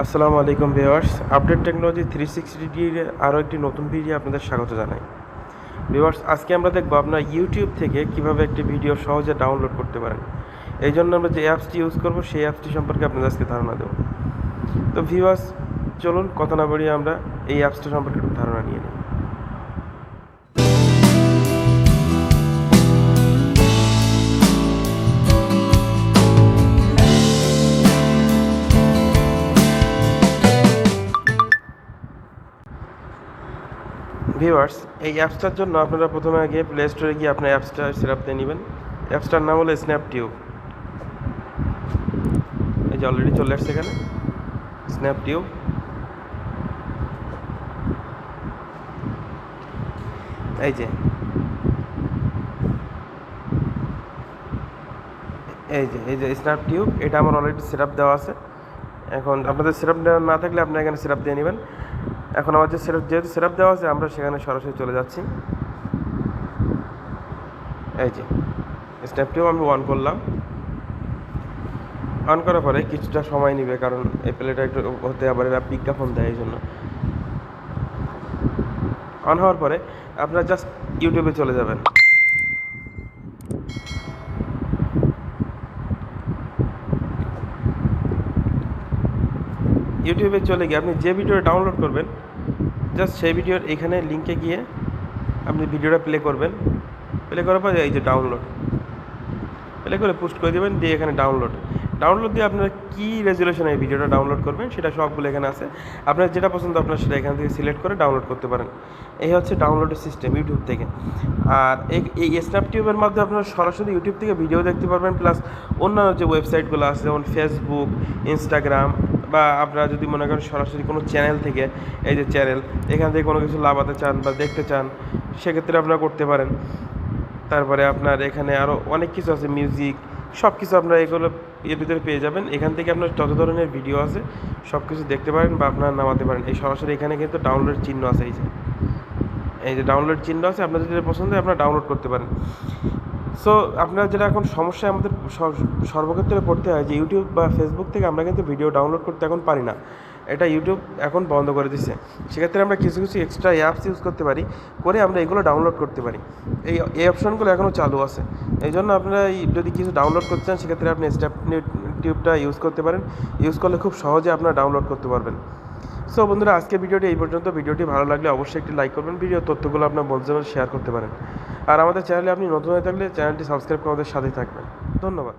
আসসালামু আলাইকুম viewers, update technology 360 এর আরও একটি নতুন ভিডিও আপনাদের স্বাগত জানাই। ভিউয়ার্স, আজকে আমরা দেখব আপনার ইউটিউব থেকে কিভাবে একটি ভিডিও সহজে ডাউনলোড করতে পারেন। এই জন্য আমরা যে অ্যাপসটি ইউজ করব সেই অ্যাপসটি সম্পর্কে আপনাদের আজকে ধারণা দেব। তো ভিউয়ার্স, চলুন কথা না বাড়িয়ে আমরা এই অ্যাপসটি সম্পর্কে একটু ধারণা নিয়ে নিই। ভিউয়ার্স, এই অ্যাপসটার জন্য আপনারা প্রথমে গিয়ে প্লে স্টোরে গিয়ে আপনার অ্যাপসটা সেটআপ দিয়ে নেবেন। অ্যাপসটার নাম হলো স্ন্যাপটিউব। এই যে অলরেডি চলে আসছে এখানে স্ন্যাপটিউব। এই যে স্ন্যাপটিউব, এটা আমার অলরেডি সেটআপ দেওয়া আছে। এখন আপনাদের সেটআপ দেওয়া না থাকলে আপনারা এখানে সেটআপ দিয়ে নেবেন। এখন আমার যেহেতু সেটআপ দেওয়া আছে, আমরা সেখানে সরাসরি চলে যাচ্ছি। এই যে স্ন্যাপটিউব আমি অন করলাম। অন করার পরে কিছুটা সময় নেবে, কারণ এই প্লেটা একটু হতে আবার এরা বিজ্ঞাপন দেয়, এই জন্য। অন হওয়ার পরে আপনারা জাস্ট ইউটিউবে চলে যাবেন। ইউটিউবে চলে গিয়ে আপনি যে ভিডিওটা ডাউনলোড করবেন, জাস্ট সেই ভিডিওর এখানে লিঙ্কে গিয়ে আপনি ভিডিওটা প্লে করবেন। প্লে করার পর এই যে ডাউনলোড, প্লে করে পোস্ট করে দেবেন, দিয়ে এখানে ডাউনলোড দিয়ে আপনারা কী রেজুলেশনে এই ভিডিওটা ডাউনলোড করবেন সেটা সবগুলো এখানে আছে। আপনার যেটা পছন্দ আপনার সেটা এখান থেকে সিলেক্ট করে ডাউনলোড করতে পারেন। এই হচ্ছে ডাউনলোডের সিস্টেম ইউটিউব থেকে। আর এই স্ন্যাপটিউবের মাধ্যমে আপনারা সরাসরি ইউটিউব থেকে ভিডিও দেখতে পারবেন, প্লাস অন্যান্য যে ওয়েবসাইটগুলো আছে যেমন ফেসবুক, ইনস্টাগ্রাম, বা আপনারা যদি মনে করেন সরাসরি কোনো চ্যানেল থেকে, এই যে চ্যানেল, এখান থেকে কোনো কিছু লাভাতে চান বা দেখতে চান, সেক্ষেত্রে আপনারা করতে পারেন। তারপরে আপনার এখানে আরও অনেক কিছু আছে, মিউজিক, সব কিছু আপনারা এগুলো এর ভিতরে পেয়ে যাবেন। এখান থেকে আপনার যত ধরনের ভিডিও আছে সব কিছু দেখতে পারেন বা আপনারা নামাতে পারেন। এই সরাসরি এখানে কিন্তু ডাউনলোড চিহ্ন আছে, এই যে ডাউনলোড চিহ্ন আছে, আপনার যদি পছন্দ হয় আপনারা ডাউনলোড করতে পারেন। সো আপনারা যেটা এখন সমস্যায় আমাদের সর্বক্ষেত্রে পড়তে হয় যে ইউটিউব বা ফেসবুক থেকে আমরা কিন্তু ভিডিও ডাউনলোড করতে এখন পারি না, এটা ইউটিউব এখন বন্ধ করে দিচ্ছে। সেক্ষেত্রে আমরা কিছু কিছু এক্সট্রা অ্যাপস ইউজ করতে পারি, করে আমরা এগুলো ডাউনলোড করতে পারি। এই অপশনগুলো এখনও চালু আছে। এই জন্য আপনারা যদি কিছু ডাউনলোড করতে চান সেক্ষেত্রে আপনি স্ন্যাপটিউবটা ইউজ করতে পারেন। ইউজ করলে খুব সহজে আপনারা ডাউনলোড করতে পারবেন। সো বন্ধুরা, আজকের ভিডিওটি এই পর্যন্ত। ভিডিওটি ভালো লাগলে অবশ্যই একটি লাইক করবেন, ভিডিও তথ্যগুলো আপনার বন্ধুদের শেয়ার করতে পারেন। আর আমাদের চ্যানেলে আপনি নতুন হয়ে থাকলে চ্যানেলটি সাবস্ক্রাইব করে আমাদের সাথেই থাকবেন। ধন্যবাদ।